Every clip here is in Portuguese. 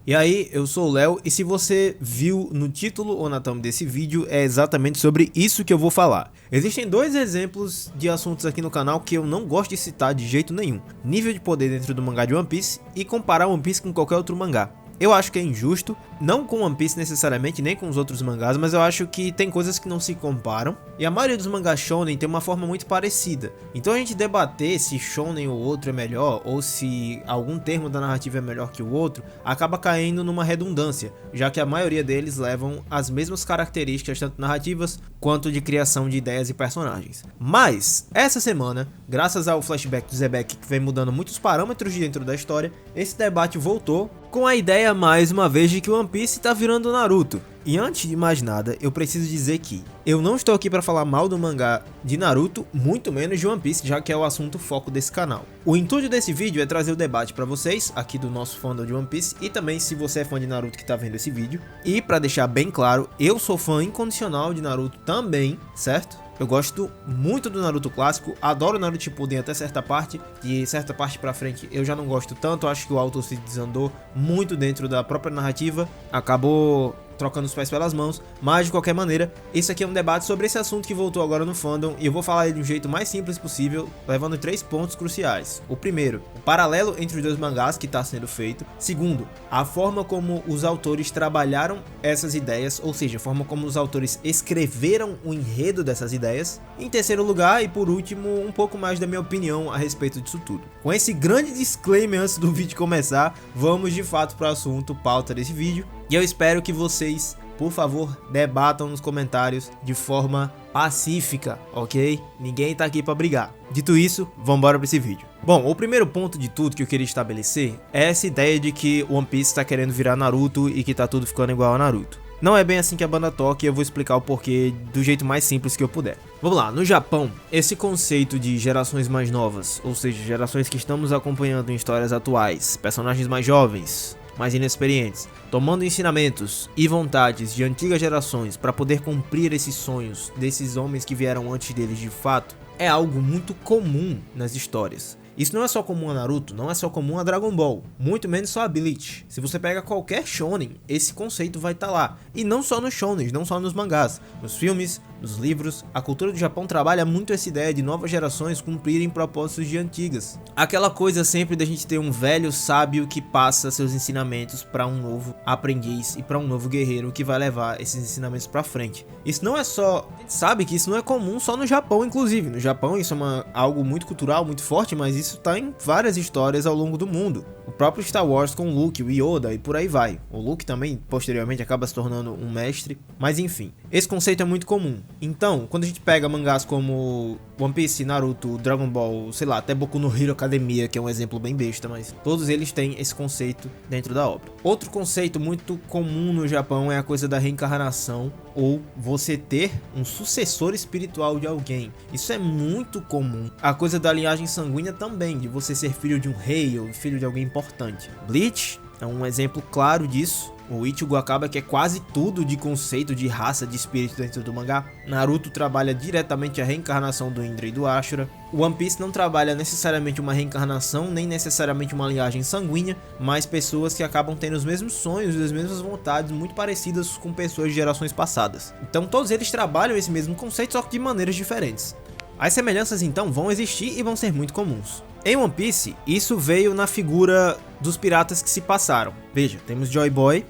E aí, eu sou o Léo e se você viu no título ou na thumb desse vídeo, é exatamente sobre isso que eu vou falar. Existem dois exemplos de assuntos aqui no canal que eu não gosto de citar de jeito nenhum. Nível de poder dentro do mangá de One Piece e comparar One Piece com qualquer outro mangá. Eu acho que é injusto, não com One Piece necessariamente, nem com os outros mangás, mas eu acho que tem coisas que não se comparam, e a maioria dos mangás shonen tem uma forma muito parecida. Então a gente debater se shonen ou outro é melhor, ou se algum termo da narrativa é melhor que o outro, acaba caindo numa redundância, já que a maioria deles levam as mesmas características tanto narrativas, quanto de criação de ideias e personagens. Mas, essa semana, graças ao flashback do Zebek que vem mudando muitos parâmetros de dentro da história, esse debate voltou com a ideia mais uma vez de que One Piece tá virando Naruto. E antes de mais nada, eu preciso dizer que eu não estou aqui para falar mal do mangá de Naruto, muito menos de One Piece, já que é o assunto foco desse canal. O intuito desse vídeo é trazer o debate para vocês, aqui do nosso fandom de One Piece, e também se você é fã de Naruto que tá vendo esse vídeo. E para deixar bem claro, eu sou fã incondicional de Naruto também, certo? Eu gosto muito do Naruto clássico, adoro o Naruto Shippuden até certa parte, de certa parte pra frente eu já não gosto tanto, acho que o autor se desandou muito dentro da própria narrativa, acabou trocando os pés pelas mãos, mas de qualquer maneira, esse aqui é um debate sobre esse assunto que voltou agora no fandom e eu vou falar ele de um jeito mais simples possível, levando 3 pontos cruciais. O primeiro, o paralelo entre os dois mangás que está sendo feito. Segundo, a forma como os autores trabalharam essas ideias, ou seja, a forma como os autores escreveram o enredo dessas ideias. Em terceiro lugar, e por último, um pouco mais da minha opinião a respeito disso tudo. Com esse grande disclaimer antes do vídeo começar, vamos de fato para o assunto pauta desse vídeo. E eu espero que vocês, por favor, debatam nos comentários de forma pacífica, ok? Ninguém tá aqui pra brigar. Dito isso, vambora pra esse vídeo. Bom, o primeiro ponto de tudo que eu queria estabelecer é essa ideia de que One Piece tá querendo virar Naruto e que tá tudo ficando igual a Naruto. Não é bem assim que a banda toca e eu vou explicar o porquê do jeito mais simples que eu puder. Vamos lá, no Japão, esse conceito de gerações mais novas, ou seja, gerações que estamos acompanhando em histórias atuais, personagens mais jovens, mais inexperientes, tomando ensinamentos e vontades de antigas gerações para poder cumprir esses sonhos desses homens que vieram antes deles de fato, é algo muito comum nas histórias. Isso não é só comum a Naruto, não é só comum a Dragon Ball, muito menos só a Bleach. Se você pega qualquer shonen, esse conceito vai estar lá. E não só nos shonens, não só nos mangás, nos filmes, nos livros, a cultura do Japão trabalha muito essa ideia de novas gerações cumprirem propósitos de antigas. Aquela coisa sempre da gente ter um velho sábio que passa seus ensinamentos para um novo aprendiz e para um novo guerreiro que vai levar esses ensinamentos para frente. Isso não é só... A gente sabe que isso não é comum só no Japão, inclusive. No Japão isso é algo muito cultural, muito forte, mas isso tá em várias histórias ao longo do mundo. O próprio Star Wars com o Luke, o Yoda e por aí vai. O Luke também, posteriormente, acaba se tornando um mestre. Mas enfim, esse conceito é muito comum. Então, quando a gente pega mangás como One Piece, Naruto, Dragon Ball, sei lá, até Boku no Hero Academia, que é um exemplo bem besta, mas todos eles têm esse conceito dentro da obra. Outro conceito muito comum no Japão é a coisa da reencarnação, ou você ter um sucessor espiritual de alguém. Isso é muito comum. A coisa da linhagem sanguínea também, de você ser filho de um rei ou filho de alguém importante. Bleach é um exemplo claro disso. O Ichigo acaba que é quase tudo de conceito de raça, de espírito dentro do mangá. Naruto trabalha diretamente a reencarnação do Indra e do Ashura. O One Piece não trabalha necessariamente uma reencarnação, nem necessariamente uma linhagem sanguínea, mas pessoas que acabam tendo os mesmos sonhos e as mesmas vontades muito parecidas com pessoas de gerações passadas. Então todos eles trabalham esse mesmo conceito, só que de maneiras diferentes. As semelhanças então vão existir e vão ser muito comuns. Em One Piece, isso veio na figura dos piratas que se passaram. Veja, temos Joy Boy,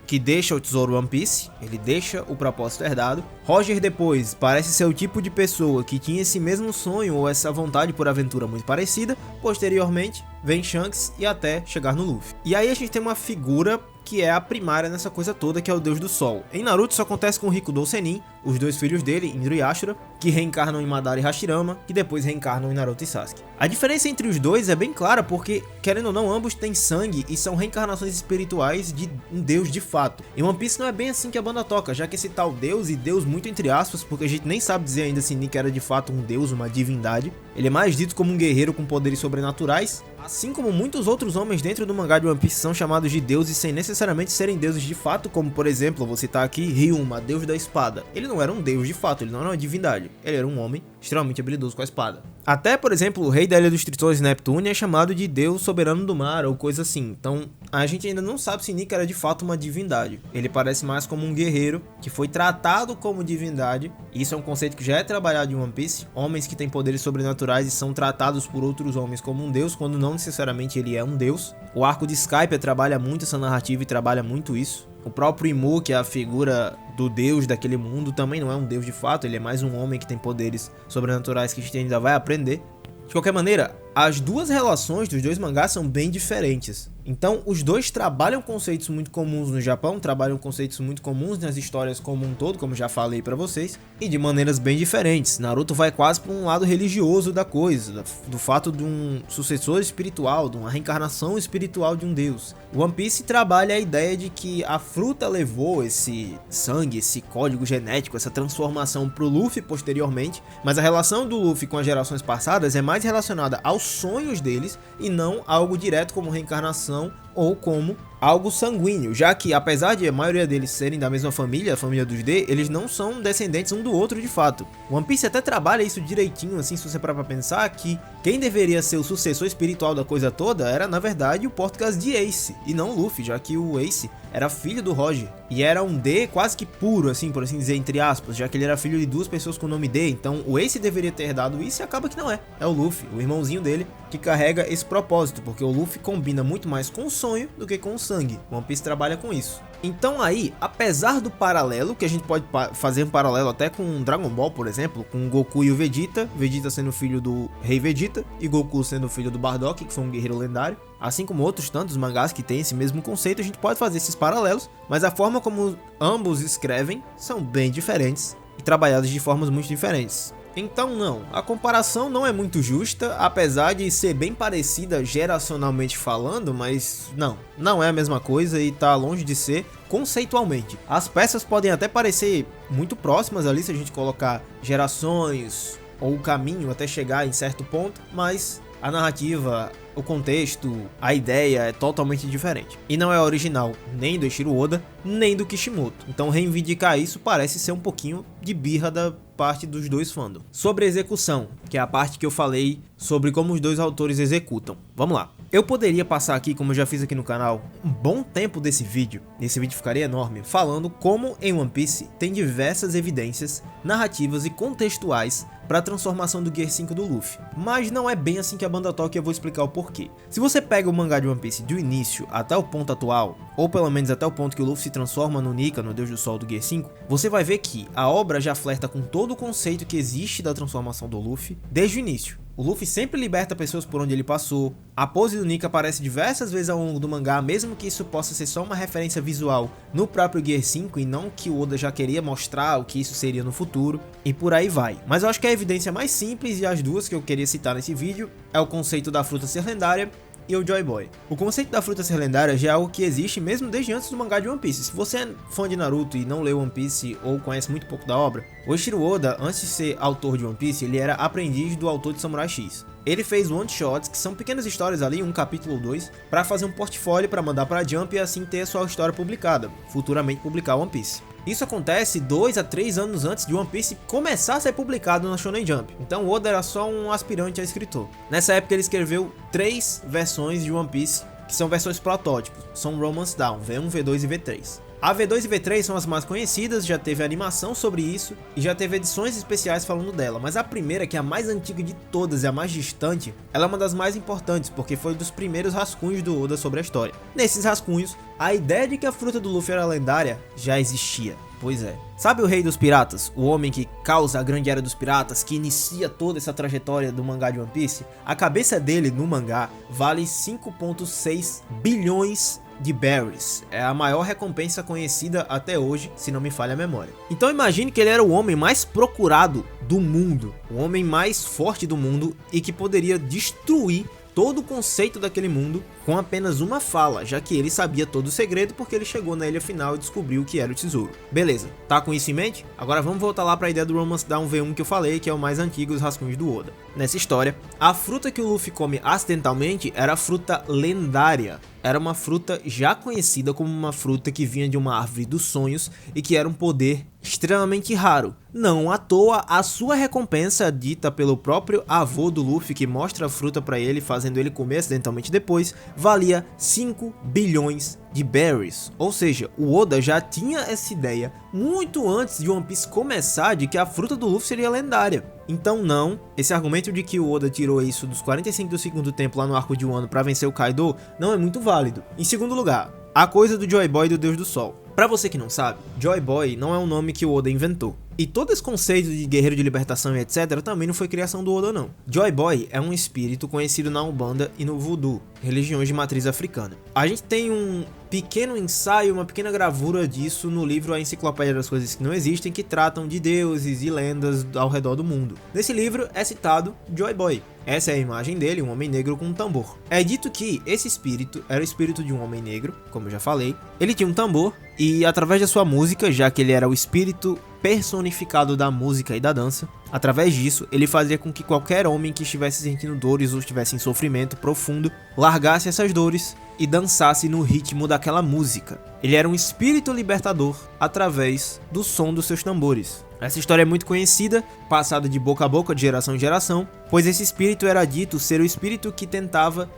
que deixa o tesouro One Piece, ele deixa o propósito herdado. Roger depois parece ser o tipo de pessoa que tinha esse mesmo sonho ou essa vontade por aventura muito parecida. Posteriormente, vem Shanks e até chegar no Luffy. E aí a gente tem uma figura que é a primária nessa coisa toda, que é o Deus do Sol. Em Naruto isso acontece com Rikudo Sennin, os dois filhos dele, Indra e Ashura, que reencarnam em Madara e Hashirama, que depois reencarnam em Naruto e Sasuke. A diferença entre os dois é bem clara porque, querendo ou não, ambos têm sangue e são reencarnações espirituais de um deus de fato. Em One Piece não é bem assim que a banda toca, já que esse tal deus, e deus muito entre aspas, porque a gente nem sabe dizer ainda se Nick era de fato um deus, uma divindade, ele é mais dito como um guerreiro com poderes sobrenaturais, assim como muitos outros homens dentro do mangá de One Piece são chamados de deuses sem necessariamente serem deuses de fato, como por exemplo, vou citar aqui Ryuma, deus da espada. Ele não era um deus de fato, ele não era uma divindade, ele era um homem extremamente habilidoso com a espada. Até, por exemplo, o rei da Ilha dos Tritões, Neptune, é chamado de Deus soberano do mar ou coisa assim. Então, a gente ainda não sabe se Nika era de fato uma divindade. Ele parece mais como um guerreiro que foi tratado como divindade. Isso é um conceito que já é trabalhado em One Piece. Homens que têm poderes sobrenaturais e são tratados por outros homens como um deus, quando não necessariamente ele é um deus. O arco de Skypiea trabalha muito essa narrativa e trabalha muito isso. O próprio Imu, que é a figura do deus daquele mundo, também não é um deus de fato, ele é mais um homem que tem poderes sobrenaturais que a gente ainda vai aprender. De qualquer maneira, as duas relações dos dois mangás são bem diferentes. Então, os dois trabalham conceitos muito comuns no Japão, trabalham conceitos muito comuns nas histórias como um todo, como já falei pra vocês, e de maneiras bem diferentes. Naruto vai quase para um lado religioso da coisa, do fato de um sucessor espiritual, de uma reencarnação espiritual de um deus. One Piece trabalha a ideia de que a fruta levou esse sangue, esse código genético, essa transformação pro Luffy posteriormente, mas a relação do Luffy com as gerações passadas é mais relacionada aos sonhos deles e não algo direto como reencarnação ou como algo sanguíneo, já que apesar de a maioria deles serem da mesma família, a família dos D, eles não são descendentes um do outro de fato. One Piece até trabalha isso direitinho, assim, se você parar pra pensar, que quem deveria ser o sucessor espiritual da coisa toda era, na verdade, o Portgas de Ace, e não o Luffy, já que o Ace era filho do Roger, e era um D quase que puro, assim, por assim dizer, entre aspas, já que ele era filho de duas pessoas com o nome D, então o Ace deveria ter herdado isso e acaba que não é. É o Luffy, o irmãozinho dele, que carrega esse propósito, porque o Luffy combina muito mais com o sonho do que com o sangue. One Piece trabalha com isso. Então aí, apesar do paralelo, que a gente pode fazer um paralelo até com Dragon Ball, por exemplo, com o Goku e o Vegeta, Vegeta sendo filho do Rei Vegeta e Goku sendo filho do Bardock, que foi um guerreiro lendário, assim como outros tantos mangás que têm esse mesmo conceito, a gente pode fazer esses paralelos, mas a forma como ambos escrevem são bem diferentes e trabalhados de formas muito diferentes. Então não, a comparação não é muito justa, apesar de ser bem parecida geracionalmente falando, mas não é a mesma coisa e tá longe de ser conceitualmente. As peças podem até parecer muito próximas ali se a gente colocar gerações ou o caminho até chegar em certo ponto, mas a narrativa, o contexto, a ideia é totalmente diferente. E não é original nem do Eiichiro Oda, nem do Kishimoto. Então reivindicar isso parece ser um pouquinho de birra da parte dos dois fandoms. Sobre a execução, que é a parte que eu falei sobre como os dois autores executam. Vamos lá. Eu poderia passar aqui, como eu já fiz aqui no canal, um bom tempo desse vídeo, esse vídeo ficaria enorme, falando como em One Piece tem diversas evidências narrativas e contextuais para a transformação do Gear 5 do Luffy. Mas não é bem assim que a banda toca e eu vou explicar o porquê. Se você pega o mangá de One Piece do início até o ponto atual, ou pelo menos até o ponto que o Luffy se transforma no Nika, no Deus do Sol do Gear 5, você vai ver que a obra já flerta com todo o conceito que existe da transformação do Luffy desde o início. O Luffy sempre liberta pessoas por onde ele passou, a pose do Nika aparece diversas vezes ao longo do mangá, mesmo que isso possa ser só uma referência visual no próprio Gear 5 e não que o Oda já queria mostrar o que isso seria no futuro, e por aí vai. Mas eu acho que a evidência mais simples e as duas que eu queria citar nesse vídeo é o conceito da fruta ser lendária e o Joy Boy. O conceito da fruta ser lendária já é algo que existe mesmo desde antes do mangá de One Piece. Se você é fã de Naruto e não leu One Piece ou conhece muito pouco da obra, o Eiichiro Oda, antes de ser autor de One Piece, ele era aprendiz do autor de Samurai X. Ele fez one-shots, que são pequenas histórias ali, um capítulo ou dois, para fazer um portfólio para mandar para Jump e assim ter a sua história publicada, futuramente publicar One Piece. Isso acontece 2 a 3 anos antes de One Piece começar a ser publicado na Shonen Jump, então Oda era só um aspirante a escritor. Nessa época ele escreveu 3 versões de One Piece, que são versões protótipos, são Romance Dawn, V1, V2 e V3. A V2 e V3 são as mais conhecidas, já teve animação sobre isso e já teve edições especiais falando dela, mas a primeira, que é a mais antiga de todas e a mais distante, ela é uma das mais importantes porque foi dos primeiros rascunhos do Oda sobre a história. Nesses rascunhos, a ideia de que a fruta do Luffy era lendária já existia. Pois é. Sabe o Rei dos Piratas? O homem que causa a grande era dos piratas, que inicia toda essa trajetória do mangá de One Piece? A cabeça dele no mangá vale 5,6 bilhões de berries. É a maior recompensa conhecida até hoje, se não me falha a memória. Então imagine que ele era o homem mais procurado do mundo, o homem mais forte do mundo e que poderia destruir todo o conceito daquele mundo com apenas uma fala, já que ele sabia todo o segredo porque ele chegou na ilha final e descobriu o que era o tesouro. Beleza, tá com isso em mente? Agora vamos voltar lá para a ideia do Romance Down V1 que eu falei, que é o mais antigo dos rascunhos do Oda. Nessa história, a fruta que o Luffy come acidentalmente era a fruta lendária. Era uma fruta já conhecida como uma fruta que vinha de uma árvore dos sonhos e que era um poder extremamente raro. Não à toa, a sua recompensa, dita pelo próprio avô do Luffy, que mostra a fruta pra ele, fazendo ele comer acidentalmente depois, valia 5 bilhões de berries. Ou seja, o Oda já tinha essa ideia muito antes de One Piece começar de que a fruta do Luffy seria lendária. Então não, esse argumento de que o Oda tirou isso dos 45 do segundo tempo lá no arco de Wano pra vencer o Kaido não é muito válido. Em segundo lugar, a coisa do Joy Boy e do Deus do Sol. Pra você que não sabe, Joy Boy não é um nome que o Oda inventou. E todo esse conceito de guerreiro de libertação e etc. também não foi criação do Oda não. Joy Boy é um espírito conhecido na Umbanda e no Voodoo, religiões de matriz africana. A gente tem um pequeno ensaio, uma pequena gravura disso no livro A Enciclopédia das Coisas que Não Existem, que tratam de deuses e lendas ao redor do mundo. Nesse livro é citado Joy Boy. Essa é a imagem dele, um homem negro com um tambor. É dito que esse espírito era o espírito de um homem negro, como eu já falei. Ele tinha um tambor e através da sua música, já que ele era o espírito personificado da música e da dança, através disso ele fazia com que qualquer homem que estivesse sentindo dores ou estivesse em sofrimento profundo largasse essas dores e dançasse no ritmo daquela música. Ele era um espírito libertador através do som dos seus tambores. Essa história é muito conhecida, passada de boca a boca, de geração em geração, pois esse espírito era dito ser o espírito que tentava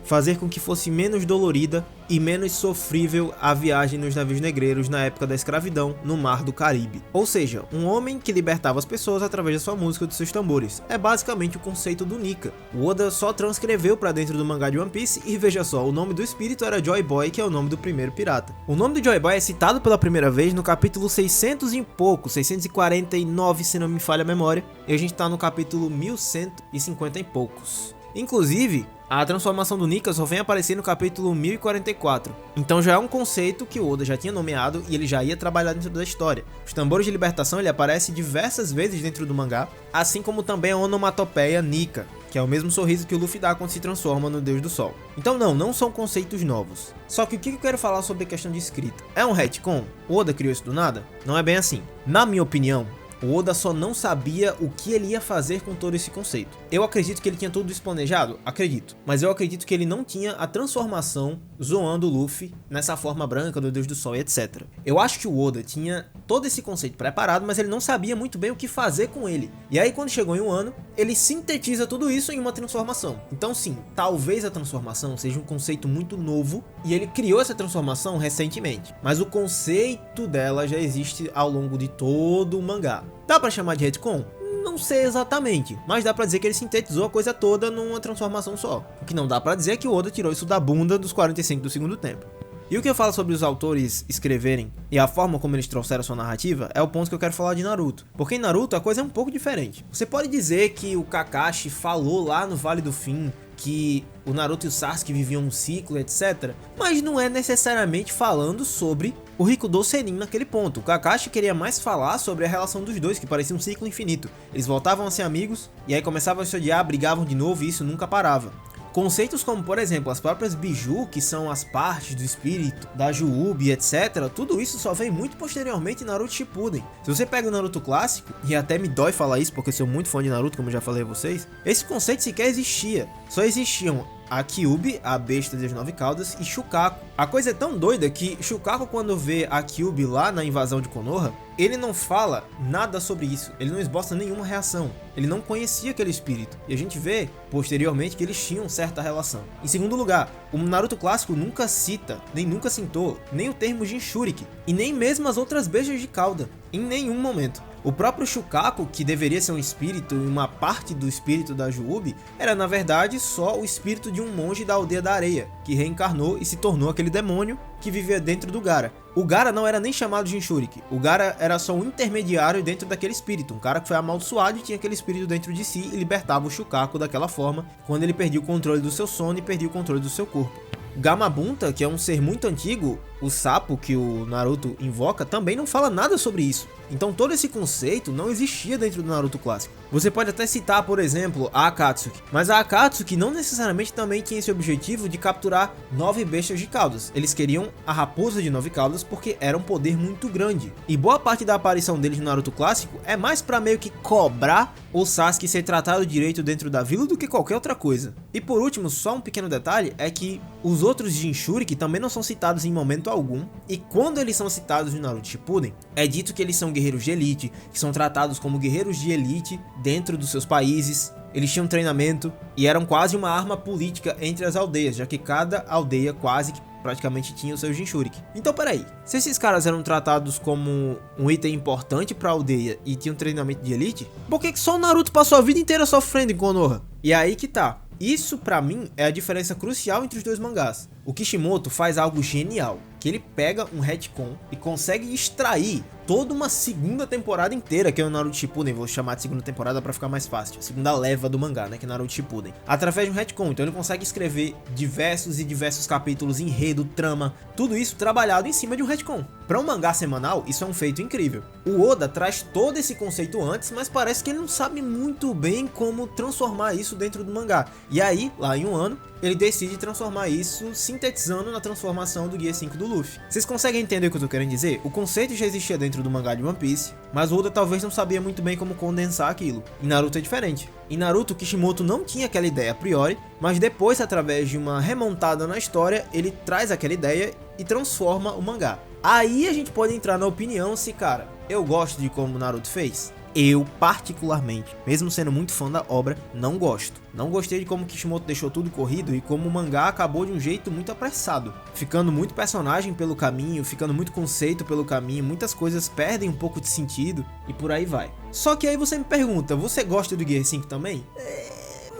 fazer com que fosse menos dolorida e menos sofrível a viagem nos navios negreiros na época da escravidão no Mar do Caribe. Ou seja, um homem que libertava as pessoas através da sua música e dos seus tambores. É basicamente o conceito do Nika. O Oda só transcreveu para dentro do mangá de One Piece e veja só, o nome do espírito era Joy Boy, que é o nome do primeiro pirata. O nome do Joy Boy é citado pela primeira vez no capítulo 600 e pouco, 649 se não me falha a memória, e a gente tá no capítulo 1150 e poucos. Inclusive, a transformação do Nika só vem aparecer no capítulo 1044, então já é um conceito que o Oda já tinha nomeado e ele já ia trabalhar dentro da história. Os tambores de libertação ele aparece diversas vezes dentro do mangá, assim como também a onomatopeia Nika, que é o mesmo sorriso que o Luffy dá quando se transforma no Deus do Sol. Então não são conceitos novos. Só que o que eu quero falar sobre a questão de escrita? É um retcon? O Oda criou isso do nada? Não é bem assim. Na minha opinião, o Oda só não sabia o que ele ia fazer com todo esse conceito. Eu acredito que ele tinha tudo isso planejado? Acredito. Mas eu acredito que ele não tinha a transformação zoando o Luffy nessa forma branca do Deus do Sol e etc. Eu acho que o Oda tinha todo esse conceito preparado, mas ele não sabia muito bem o que fazer com ele. E aí quando chegou em um ano, ele sintetiza tudo isso em uma transformação. Então sim, talvez a transformação seja um conceito muito novo e ele criou essa transformação recentemente. Mas o conceito dela já existe ao longo de todo o mangá. Dá pra chamar de retcon? Não sei exatamente, mas dá pra dizer que ele sintetizou a coisa toda numa transformação só. O que não dá pra dizer é que o Oda tirou isso da bunda dos 45 do segundo tempo. E o que eu falo sobre os autores escreverem e a forma como eles trouxeram a sua narrativa é o ponto que eu quero falar de Naruto. Porque em Naruto a coisa é um pouco diferente. Você pode dizer que o Kakashi falou lá no Vale do Fim que o Naruto e o Sasuke viviam um ciclo, etc. Mas não é necessariamente falando sobre o Rikudo Sennin naquele ponto. O Kakashi queria mais falar sobre a relação dos dois, que parecia um ciclo infinito. Eles voltavam a ser amigos, e aí começavam a se odiar, brigavam de novo, e isso nunca parava. Conceitos como, por exemplo, as próprias Biju, que são as partes do espírito, da Juubi, etc. Tudo isso só vem muito posteriormente em Naruto Shippuden. Se você pega o Naruto clássico, e até me dói falar isso porque eu sou muito fã de Naruto, como eu já falei a vocês, esse conceito sequer existia. Só existiam a Kyuubi, a besta das 9 caudas, e Shukaku. A coisa é tão doida que Shukaku, quando vê a Kyuubi lá na invasão de Konoha, ele não fala nada sobre isso, ele não esboça nenhuma reação, ele não conhecia aquele espírito, e a gente vê posteriormente que eles tinham certa relação. Em segundo lugar, o Naruto clássico nunca cita, nem nunca citou, nem o termo Jinchuriki, e nem mesmo as outras bestas de cauda, em nenhum momento. O próprio Shukaku, que deveria ser um espírito e uma parte do espírito da Juubi, era na verdade só o espírito de um monge da Aldeia da Areia, que reencarnou e se tornou aquele demônio que vivia dentro do Gaara. O Gaara não era nem chamado de Jinchuriki, o Gaara era só um intermediário dentro daquele espírito, um cara que foi amaldiçoado e tinha aquele espírito dentro de si e libertava o Shukaku daquela forma, quando ele perdia o controle do seu sono e perdia o controle do seu corpo. Gamabunta, que é um ser muito antigo, o sapo que o Naruto invoca, também não fala nada sobre isso. Então todo esse conceito não existia dentro do Naruto clássico. Você pode até citar, por exemplo, a Akatsuki, mas a Akatsuki não necessariamente também tinha esse objetivo de capturar 9 bestas de caudas. Eles queriam a raposa de 9 caudas porque era um poder muito grande. E boa parte da aparição deles no Naruto clássico é mais pra meio que cobrar o Sasuke ser tratado direito dentro da vila do que qualquer outra coisa. E por último, só um pequeno detalhe é que os outros Jinchuriki também não são citados em momento algum, e quando eles são citados no Naruto Shippuden, é dito que eles são guerreiros de elite, que são tratados como guerreiros de elite dentro dos seus países. Eles tinham treinamento e eram quase uma arma política entre as aldeias, já que cada aldeia quase que praticamente tinha o seu Jinchuriki. Então peraí, se esses caras eram tratados como um item importante pra aldeia e tinham treinamento de elite, por que só o Naruto passou a vida inteira sofrendo em Konoha? E aí que tá. Isso pra mim é a diferença crucial entre os dois mangás. O Kishimoto faz algo genial, que ele pega um retcon e consegue extrair toda uma segunda temporada inteira, que é o Naruto Shippuden, vou chamar de segunda temporada pra ficar mais fácil, a segunda leva do mangá, né, que é Naruto Shippuden, através de um retcon. Então ele consegue escrever diversos e diversos capítulos, enredo, trama, tudo isso trabalhado em cima de um retcon. Pra um mangá semanal, isso é um feito incrível. O Oda traz todo esse conceito antes, mas parece que ele não sabe muito bem como transformar isso dentro do mangá. E aí, lá em um ano, ele decide transformar isso sintetizando na transformação do Gear 5 do Luffy. Vocês conseguem entender o que eu tô querendo dizer? O conceito já existia dentro do mangá de One Piece, mas o Oda talvez não sabia muito bem como condensar aquilo. Em Naruto é diferente. Em Naruto, Kishimoto não tinha aquela ideia a priori, mas depois, através de uma remontada na história, ele traz aquela ideia e transforma o mangá. Aí a gente pode entrar na opinião se, cara, eu gosto de como o Naruto fez. Eu, particularmente, mesmo sendo muito fã da obra, não gosto. Não gostei de como Kishimoto deixou tudo corrido e como o mangá acabou de um jeito muito apressado. Ficando muito personagem pelo caminho, ficando muito conceito pelo caminho, muitas coisas perdem um pouco de sentido e por aí vai. Só que aí você me pergunta, você gosta do Gear 5 também?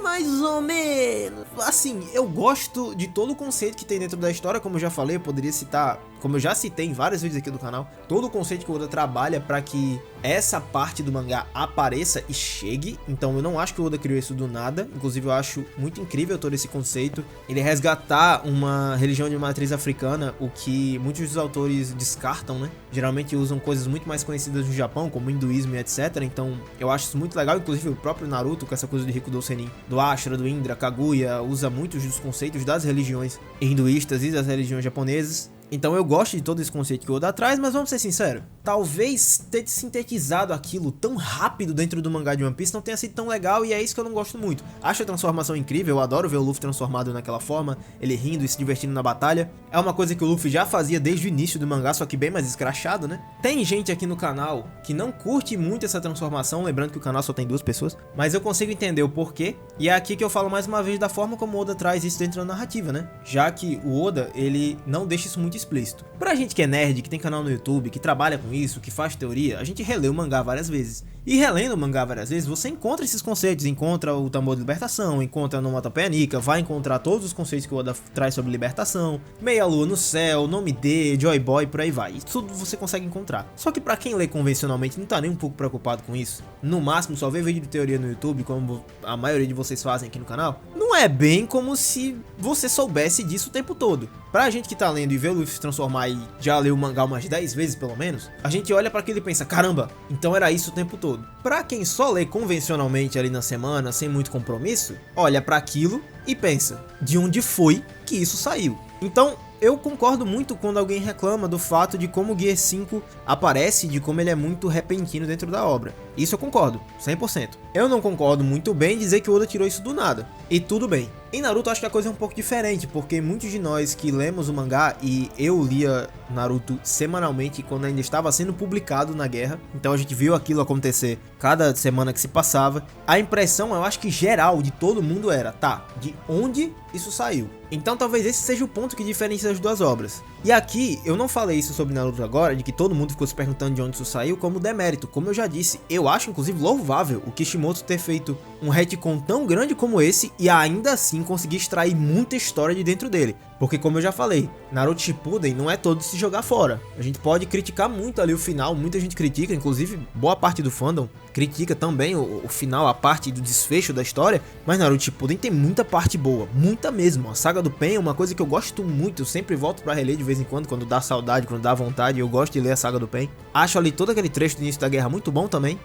Mais ou menos. Assim, eu gosto de todo o conceito que tem dentro da história, como eu já falei, eu poderia citar, como eu já citei em vários vídeos aqui do canal, todo o conceito que o Oda trabalha para que essa parte do mangá apareça e chegue. Então eu não acho que o Oda criou isso do nada, inclusive eu acho muito incrível todo esse conceito. Ele resgatar uma religião de matriz africana, o que muitos dos autores descartam, né? Geralmente usam coisas muito mais conhecidas no Japão, como o hinduísmo e etc. Então eu acho isso muito legal, inclusive o próprio Naruto, com essa coisa de Rikudo Sennin, do Ashura, do Indra, Kaguya, usa muitos dos conceitos das religiões hinduístas e das religiões japonesas. Então eu gosto de todo esse conceito que o Oda traz, mas vamos ser sinceros, talvez ter sintetizado aquilo tão rápido dentro do mangá de One Piece não tenha sido tão legal, e é isso que eu não gosto muito. Acho a transformação incrível, eu adoro ver o Luffy transformado naquela forma, ele rindo e se divertindo na batalha. É uma coisa que o Luffy já fazia desde o início do mangá, só que bem mais escrachado, né? Tem gente aqui no canal que não curte muito essa transformação, lembrando que o canal só tem 2 pessoas, mas eu consigo entender o porquê, e é aqui que eu falo mais uma vez da forma como o Oda traz isso dentro da narrativa, né? Já que o Oda, ele não deixa isso muito explícito. Pra gente que é nerd, que tem canal no YouTube, que trabalha com isso, que faz teoria, a gente relê o mangá várias vezes. E relendo o mangá várias vezes, você encontra esses conceitos, encontra o tambor de libertação, encontra a onomatopeia nika, vai encontrar todos os conceitos que o Oda traz sobre libertação, meia lua no céu, nome D, Joy Boy, por aí vai. Isso tudo você consegue encontrar. Só que pra quem lê convencionalmente não tá nem um pouco preocupado com isso, no máximo só vê vídeo de teoria no YouTube, como a maioria de vocês fazem aqui no canal, não é bem como se você soubesse disso o tempo todo. Pra gente que tá lendo e vê o Luffy se transformar e já leu o mangá umas 10 vezes pelo menos, a gente olha pra aquilo e pensa, caramba, então era isso o tempo todo. Pra quem só lê convencionalmente ali na semana, sem muito compromisso, olha pra aquilo e pensa, de onde foi que isso saiu? Então, eu concordo muito quando alguém reclama do fato de como o Gear 5 aparece, de como ele é muito repentino dentro da obra. Isso eu concordo, 100%. Eu não concordo muito bem em dizer que o Oda tirou isso do nada. E tudo bem. Em Naruto acho que a coisa é um pouco diferente, porque muitos de nós que lemos o mangá, e eu lia Naruto semanalmente quando ainda estava sendo publicado na guerra, então a gente viu aquilo acontecer cada semana que se passava, a impressão, eu acho que geral de todo mundo era, tá, de onde isso saiu? Então talvez esse seja o ponto que diferencia as duas obras. E aqui, eu não falei isso sobre Naruto agora, de que todo mundo ficou se perguntando de onde isso saiu, como demérito. Como eu já disse, eu acho inclusive louvável o Kishimoto ter feito um retcon tão grande como esse e ainda assim conseguir extrair muita história de dentro dele. Porque como eu já falei, Naruto Shippuden não é todo se jogar fora. A gente pode criticar muito ali o final, muita gente critica, inclusive boa parte do fandom critica também o final, a parte do desfecho da história, mas Naruto Shippuden tem muita parte boa, muita mesmo. A saga do Pain é uma coisa que eu gosto muito, eu sempre volto pra reler de vez em quando dá saudade, quando dá vontade, eu gosto de ler a saga do Pain. Acho ali todo aquele trecho do início da guerra muito bom também.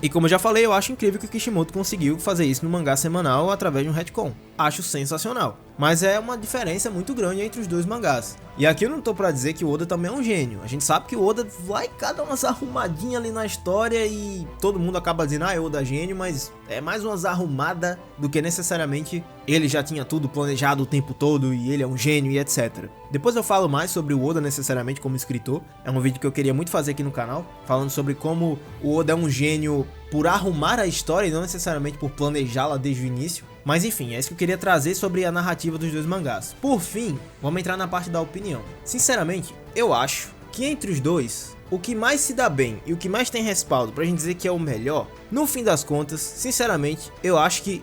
E como eu já falei, eu acho incrível que o Kishimoto conseguiu fazer isso no mangá semanal através de um retcon. Acho sensacional. Mas é uma diferença muito grande entre os dois mangás. E aqui eu não tô pra dizer que o Oda também é um gênio. A gente sabe que o Oda vai cada umas arrumadinhas ali na história e todo mundo acaba dizendo, ah, é Oda gênio, mas é mais umas arrumadas do que necessariamente ele já tinha tudo planejado o tempo todo e ele é um gênio e etc. Depois eu falo mais sobre o Oda necessariamente como escritor. É um vídeo que eu queria muito fazer aqui no canal, falando sobre como o Oda é um gênio por arrumar a história e não necessariamente por planejá-la desde o início. Mas enfim, é isso que eu queria trazer sobre a narrativa dos dois mangás. Por fim, vamos entrar na parte da opinião. Sinceramente, eu acho que entre os dois, o que mais se dá bem e o que mais tem respaldo pra gente dizer que é o melhor, no fim das contas, sinceramente, eu acho que